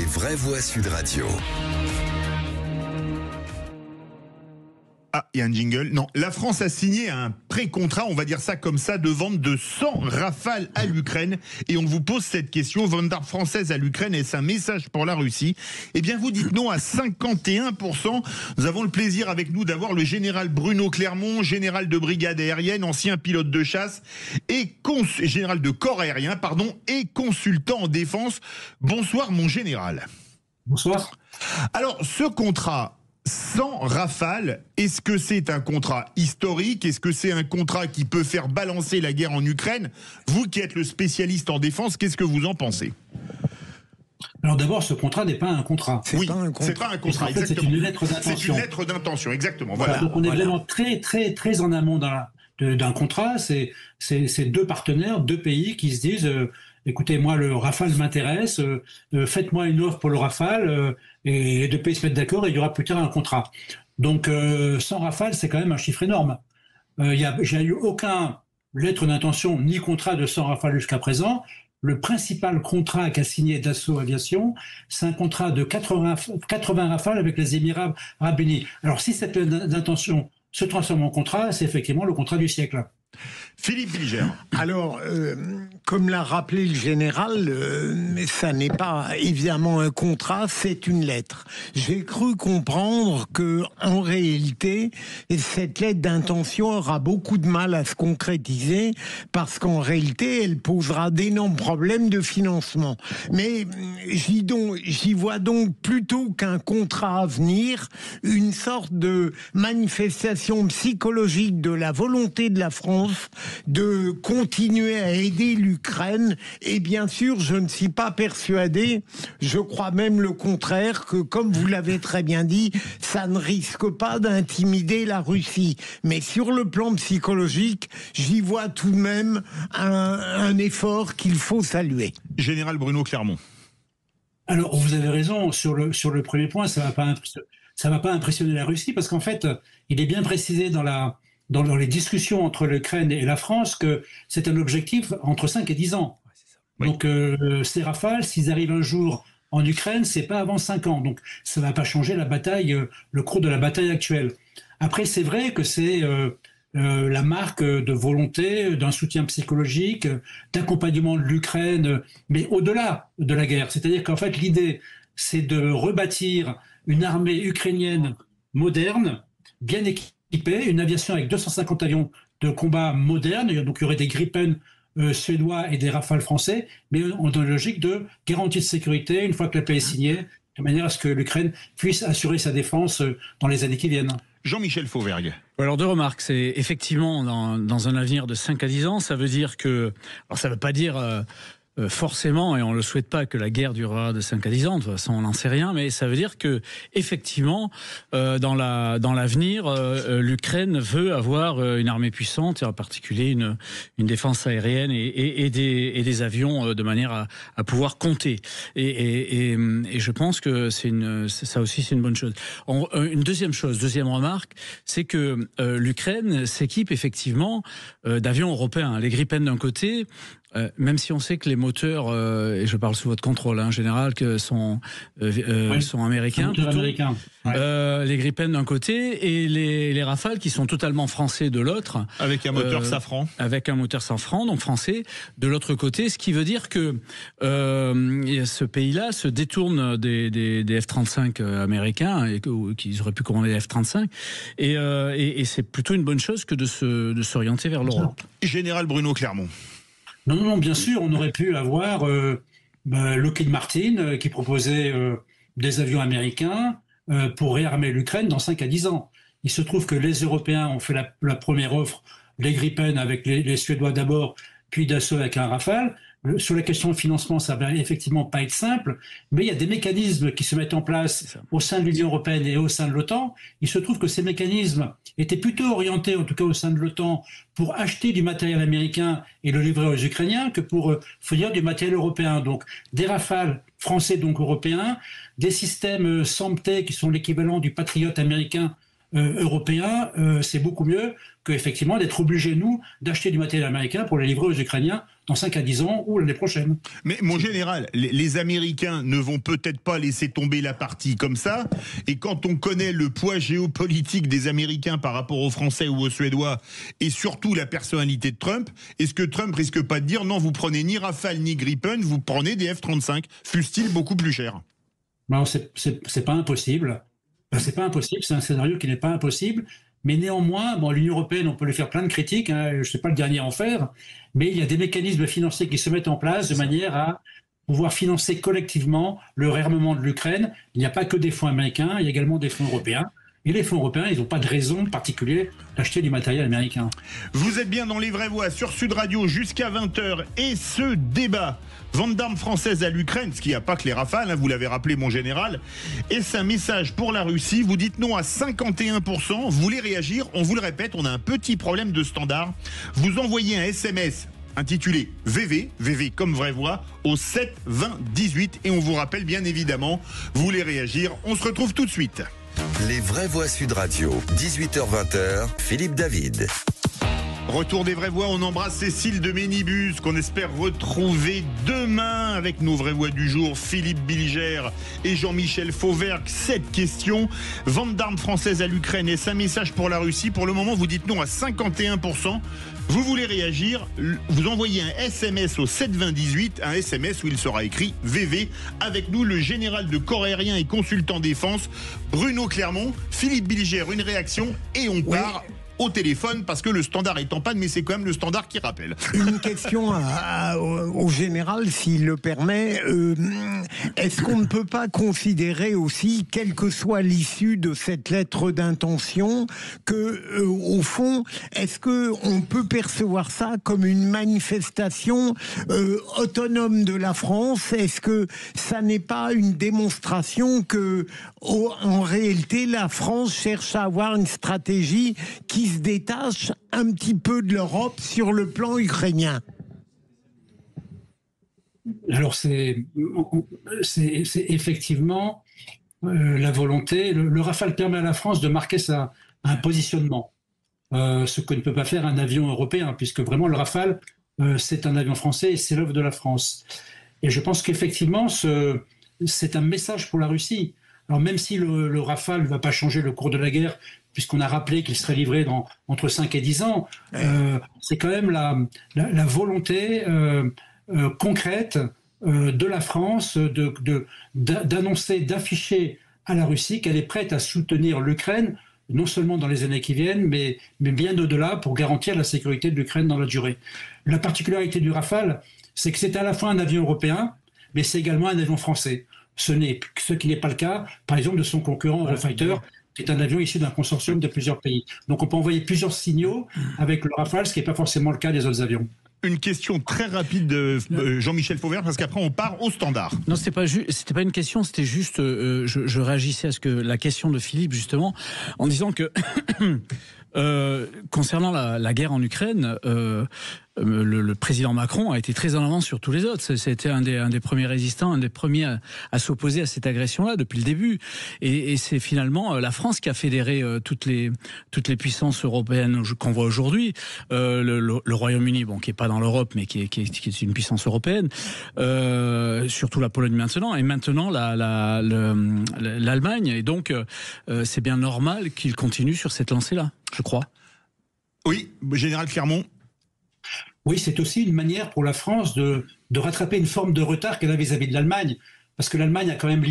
vraies voix Sud Radio. Ah, il y a un jingle. Non, la France a signé un pré-contrat, on va dire ça comme ça, de vente de 100 Rafales à l'Ukraine. Et on vous pose cette question, vente d'armes françaises à l'Ukraine, est-ce un message pour la Russie? Eh bien, vous dites non à 51%. Nous avons le plaisir avec nous d'avoir le général Bruno Clermont, général de brigade aérienne, ancien pilote de chasse, et général de corps aérien, pardon, et consultant en défense. Bonsoir, mon général. Bonsoir. Alors, ce contrat 100 Rafales, est-ce que c'est un contrat historique? Est-ce que c'est un contrat qui peut faire balancer la guerre en Ukraine? Vous qui êtes le spécialiste en défense, qu'est-ce que vous en pensez? Alors d'abord, ce contrat n'est pas un contrat. C'est pas un contrat, en fait, c'est une lettre d'intention. C'est une lettre d'intention, exactement. Voilà. Donc on est vraiment très en amont d'un contrat. C'est deux partenaires, deux pays qui se disent écoutez, moi, le Rafale m'intéresse, faites-moi une offre pour le Rafale, et les deux pays se mettent d'accord et il y aura plus tard un contrat. Donc 100 Rafales, c'est quand même un chiffre énorme. J'ai eu aucun lettre d'intention ni contrat de 100 Rafales jusqu'à présent. Le principal contrat qu'a signé Dassault Aviation, c'est un contrat de 80 Rafales avec les Émirats Arabes Unis. Alors si cette lettre d'intention se transforme en contrat, c'est effectivement le contrat du siècle. Philippe Bilger. Alors, comme l'a rappelé le général, ça n'est pas évidemment un contrat, c'est une lettre. J'ai cru comprendre que, en réalité, cette lettre d'intention aura beaucoup de mal à se concrétiser parce qu'en réalité, elle posera d'énormes problèmes de financement. Mais j'y vois donc plutôt qu'un contrat à venir, une sorte de manifestation psychologique de la volonté de la France de continuer à aider l'Ukraine. Et bien sûr, je ne suis pas persuadé, je crois même le contraire, que comme vous l'avez très bien dit, ça ne risque pas d'intimider la Russie. Mais sur le plan psychologique, j'y vois tout de même un effort qu'il faut saluer. Général Bruno Clermont. Alors, vous avez raison, sur le premier point, ça va pas impressionner la Russie, parce qu'en fait, il est bien précisé dans les discussions entre l'Ukraine et la France que c'est un objectif entre 5 et 10 ans. Oui. Donc ces Rafales, s'ils arrivent un jour en Ukraine, c'est pas avant 5 ans. Donc ça va pas changer la bataille, le cours de la bataille actuelle. Après, c'est vrai que c'est la marque de volonté, d'un soutien psychologique, d'accompagnement de l'Ukraine, mais au-delà de la guerre. C'est-à-dire qu'en fait, l'idée, c'est de rebâtir une armée ukrainienne moderne, bien équipée, une aviation avec 250 avions de combat modernes, donc il y aurait des Gripen suédois et des Rafales français, mais dans une logique de garantie de sécurité une fois que la paix est signée, de manière à ce que l'Ukraine puisse assurer sa défense dans les années qui viennent. Jean-Michel Fauvergue. Alors deux remarques, c'est effectivement dans un avenir de 5 à 10 ans, ça veut dire que, alors ça ne veut pas dire forcément, et on ne le souhaite pas, que la guerre durera de 5 à 10 ans, de toute façon on n'en sait rien, mais ça veut dire que effectivement dans l'avenir, l'Ukraine veut avoir une armée puissante, et en particulier une défense aérienne et des avions de manière à pouvoir compter. Et je pense que ça aussi c'est une bonne chose. Une deuxième remarque, c'est que l'Ukraine s'équipe effectivement d'avions européens. Les Gripen d'un côté, même si on sait que les moteurs, et je parle sous votre contrôle en général, que sont américains, les Gripen d'un côté et les Rafales qui sont totalement français de l'autre, avec un moteur Safran, donc français de l'autre côté, ce qui veut dire que ce pays-là se détourne des F-35 américains et qu'ils auraient pu commander des F-35 et c'est plutôt une bonne chose que de s'orienter vers l'Europe. Général Bruno Clermont. Non, bien sûr, on aurait pu avoir Lockheed Martin qui proposait des avions américains pour réarmer l'Ukraine dans 5 à 10 ans. Il se trouve que les Européens ont fait la première offre, les Gripen avec les Suédois d'abord, puis Dassault avec un Rafale. Sur la question de financement, ça va effectivement pas être simple, mais il y a des mécanismes qui se mettent en place au sein de l'Union européenne et au sein de l'OTAN. Il se trouve que ces mécanismes étaient plutôt orientés, en tout cas au sein de l'OTAN, pour acheter du matériel américain et le livrer aux Ukrainiens que pour fournir du matériel européen. Donc des Rafales français, donc européens, des systèmes SAMP/T qui sont l'équivalent du Patriot américain européen, c'est beaucoup mieux que effectivement d'être obligés, nous, d'acheter du matériel américain pour le livrer aux Ukrainiens dans 5 à 10 ans ou l'année prochaine. Mais mon général, les Américains ne vont peut-être pas laisser tomber la partie comme ça. Et quand on connaît le poids géopolitique des Américains par rapport aux Français ou aux Suédois, et surtout la personnalité de Trump, est-ce que Trump risque pas de dire non, vous prenez ni Rafale ni Gripen, vous prenez des F-35, fussent-ils beaucoup plus chers? Non, c'est pas impossible. C'est pas impossible, c'est un scénario qui n'est pas impossible. Mais néanmoins, l'Union européenne, on peut lui faire plein de critiques, hein, je ne suis pas le dernier à en faire, mais il y a des mécanismes financiers qui se mettent en place de manière à pouvoir financer collectivement le réarmement de l'Ukraine. Il n'y a pas que des fonds américains, il y a également des fonds européens. Et les fonds européens, ils n'ont pas de raison particulière d'acheter du matériel américain. Vous êtes bien dans Les Vraies Voix sur Sud Radio jusqu'à 20h. Et ce débat, vente d'armes françaises à l'Ukraine, ce qui n'y a pas que les Rafales, hein, vous l'avez rappelé mon général, est-ce un message pour la Russie? Vous dites non à 51%, vous voulez réagir? On vous le répète, on a un petit problème de standard. Vous envoyez un SMS intitulé VV, VV comme vraie voix, au 7 20 18 et on vous rappelle bien évidemment, vous voulez réagir, on se retrouve tout de suite. Les Vraies Voix Sud Radio, 18h-20h, Philippe David. Retour des Vraies Voix, on embrasse Cécile de Ménibus qu'on espère retrouver demain avec nos Vraies Voix du jour, Philippe Bilger et Jean-Michel Fauvergue. Cette question, vente d'armes françaises à l'Ukraine, est-ce un message pour la Russie? Pour le moment, vous dites non à 51%. Vous voulez réagir, vous envoyez un SMS au 7 20 18, un SMS où il sera écrit VV. Avec nous, le général de corps aérien et consultant défense, Bruno Clermont. Philippe Bilger, une réaction et on part au téléphone parce que le standard est en panne, mais c'est quand même le standard qui rappelle. Une question au général, s'il le permet. Est-ce qu'on ne peut pas considérer aussi, quelle que soit l'issue de cette lettre d'intention, que au fond, est-ce que on peut percevoir ça comme une manifestation autonome de la France? Est-ce que ça n'est pas une démonstration que, en réalité, la France cherche à avoir une stratégie qui se détache un petit peu de l'Europe sur le plan ukrainien? Alors c'est effectivement la volonté. Le Rafale permet à la France de marquer un positionnement, ce que ne peut pas faire un avion européen, puisque vraiment le Rafale, c'est un avion français et c'est l'œuvre de la France. Et je pense qu'effectivement, c'est un message pour la Russie. Alors même si le Rafale ne va pas changer le cours de la guerre, puisqu'on a rappelé qu'il serait livré entre 5 et 10 ans, c'est quand même la volonté concrète de la France d'annoncer, d'afficher à la Russie qu'elle est prête à soutenir l'Ukraine, non seulement dans les années qui viennent, mais bien au-delà, pour garantir la sécurité de l'Ukraine dans la durée. La particularité du Rafale, c'est que c'est à la fois un avion européen, mais c'est également un avion français. Ce qui n'est pas le cas, par exemple, de son concurrent Eurofighter, qui est un avion issu d'un consortium de plusieurs pays. Donc on peut envoyer plusieurs signaux avec le Rafale, ce qui n'est pas forcément le cas des autres avions. Une question très rapide de Jean-Michel Fauvergue, parce qu'après on part au standard. Non, c'était pas une question, c'était juste, je réagissais à la question de Philippe justement, en disant que concernant la guerre en Ukraine, le président Macron a été très en avance sur tous les autres. C'était un des premiers résistants, un des premiers à s'opposer à cette agression-là depuis le début. Et c'est finalement la France qui a fédéré toutes les puissances européennes qu'on voit aujourd'hui. Le Royaume-Uni, qui est pas dans l'Europe, mais qui est une puissance européenne. Surtout la Pologne maintenant, et maintenant l'Allemagne. Et donc, c'est bien normal qu'il continue sur cette lancée-là, je crois. Oui, général Clermont. Oui, c'est aussi une manière pour la France de rattraper une forme de retard qu'elle a vis-à-vis de l'Allemagne. Parce que l'Allemagne a quand même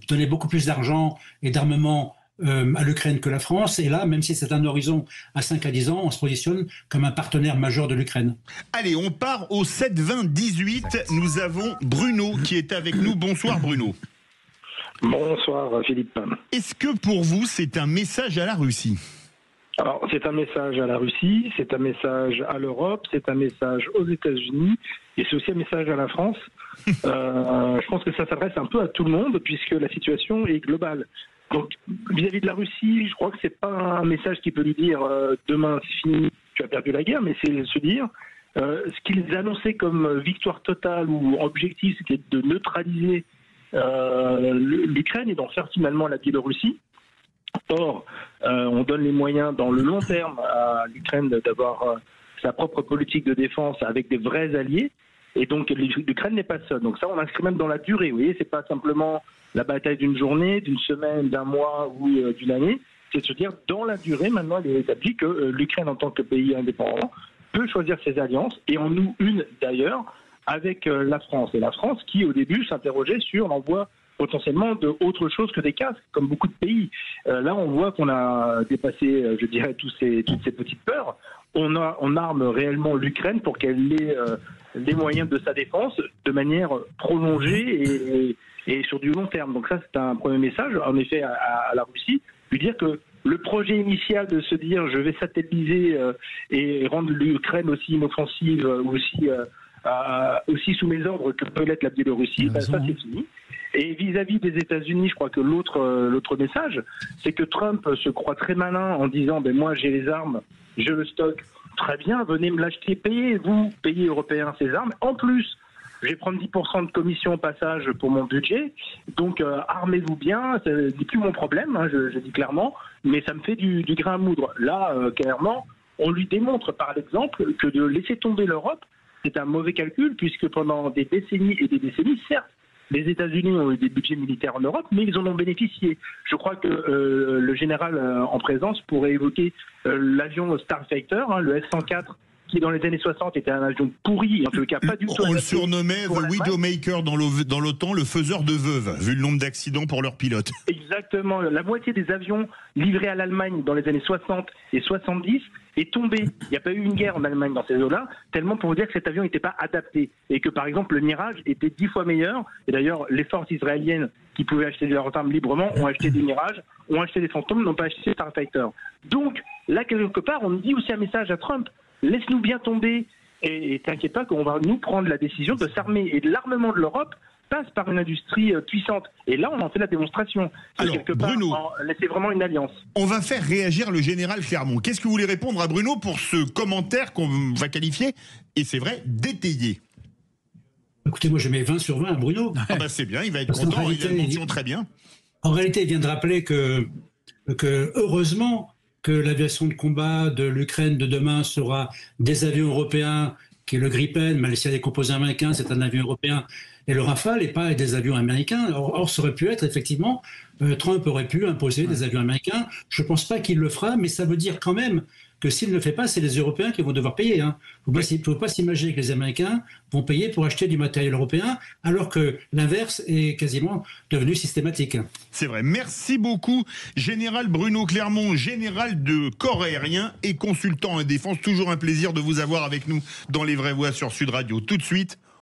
donné beaucoup plus d'argent et d'armement à l'Ukraine que la France. Et là, même si c'est un horizon à 5 à 10 ans, on se positionne comme un partenaire majeur de l'Ukraine. Allez, on part au 7 20 18. Nous avons Bruno qui est avec nous. Bonsoir Bruno. Bonsoir Philippe. Est-ce que pour vous, c'est un message à la Russie ? Alors, c'est un message à la Russie, c'est un message à l'Europe, c'est un message aux États-Unis et c'est aussi un message à la France. Je pense que ça s'adresse un peu à tout le monde puisque la situation est globale. Donc, vis-à-vis de la Russie, je crois que c'est pas un message qui peut lui dire demain c'est fini, tu as perdu la guerre, mais c'est se dire ce qu'ils annonçaient comme victoire totale ou objectif, c'était de neutraliser l'Ukraine et d'en faire finalement la Biélorussie. Or, on donne les moyens dans le long terme à l'Ukraine d'avoir sa propre politique de défense avec des vrais alliés. Et donc l'Ukraine n'est pas seule. Donc ça, on l'inscrit même dans la durée. Vous voyez, c'est pas simplement la bataille d'une journée, d'une semaine, d'un mois ou d'une année. C'est de se dire, dans la durée, maintenant, il est établi que l'Ukraine, en tant que pays indépendant, peut choisir ses alliances, et en nous une d'ailleurs, avec la France. Et la France qui, au début, s'interrogeait sur l'envoi potentiellement de autre chose que des casques, comme beaucoup de pays. Là, on voit qu'on a dépassé, je dirais, toutes ces petites peurs. On arme réellement l'Ukraine pour qu'elle ait les moyens de sa défense de manière prolongée et sur du long terme. Donc ça, c'est un premier message, en effet, à la Russie, lui dire que le projet initial de se dire je vais satelliser et rendre l'Ukraine aussi inoffensive, aussi sous mes ordres que peut l'être la Biélorussie, ça c'est fini. Et vis-à-vis des États-Unis, je crois que l'autre message, c'est que Trump se croit très malin en disant moi j'ai les armes, je le stocke, très bien, venez me l'acheter, payez-vous, pays européens, ces armes. En plus, je vais prendre 10% de commission au passage pour mon budget, donc armez-vous bien, ce n'est plus mon problème, je dis clairement, mais ça me fait du grain à moudre. Là, clairement, on lui démontre par l'exemple que de laisser tomber l'Europe, c'est un mauvais calcul, puisque pendant des décennies et des décennies, certes, les États-Unis ont eu des budgets militaires en Europe, mais ils en ont bénéficié. Je crois que le général en présence pourrait évoquer l'avion Starfighter, le F-104, qui dans les années 60 était un avion pourri, en tout cas pas du tout. On le surnommait The Widowmaker dans l'OTAN, le faiseur de veuves, vu le nombre d'accidents pour leurs pilotes. Exactement. La moitié des avions livrés à l'Allemagne dans les années 60 et 70 est tombée. Il n'y a pas eu une guerre en Allemagne dans ces eaux-là, tellement pour vous dire que cet avion n'était pas adapté. Et que par exemple le Mirage était 10 fois meilleur. Et d'ailleurs, les forces israéliennes qui pouvaient acheter leurs armes librement ont acheté des Mirages, ont acheté des Phantoms, n'ont pas acheté des Starfighter. Donc là, quelque part, on dit aussi un message à Trump. Laisse-nous bien tomber et t'inquiète pas qu'on va nous prendre la décision de s'armer. Et l'armement de l'Europe passe par une industrie puissante. Et là, on en fait la démonstration. Alors, quelque part, Bruno, c'est vraiment une alliance. On va faire réagir le général Clermont. Qu'est-ce que vous voulez répondre à Bruno pour ce commentaire qu'on va qualifier, et c'est vrai, d'étayer? Écoutez, moi je mets 20 sur 20 à Bruno. C'est bien, il va être content, il a une mention très bien. En réalité, il vient de rappeler que heureusement, que l'aviation de combat de l'Ukraine de demain sera des avions européens, qui est le Gripen, mais s'il y a des composants américains, c'est un avion européen, et le Rafale, et pas des avions américains. Or, ça aurait pu être, effectivement, Trump aurait pu imposer des avions américains. Je ne pense pas qu'il le fera, mais ça veut dire quand même que s'il ne le fait pas, c'est les Européens qui vont devoir payer. Il ne faut pas s'imaginer que les Américains vont payer pour acheter du matériel européen, alors que l'inverse est quasiment devenu systématique. C'est vrai. Merci beaucoup, Général Bruno Clermont, général de corps aérien et consultant en défense. Toujours un plaisir de vous avoir avec nous dans Les Vraies Voix sur Sud Radio. Tout de suite,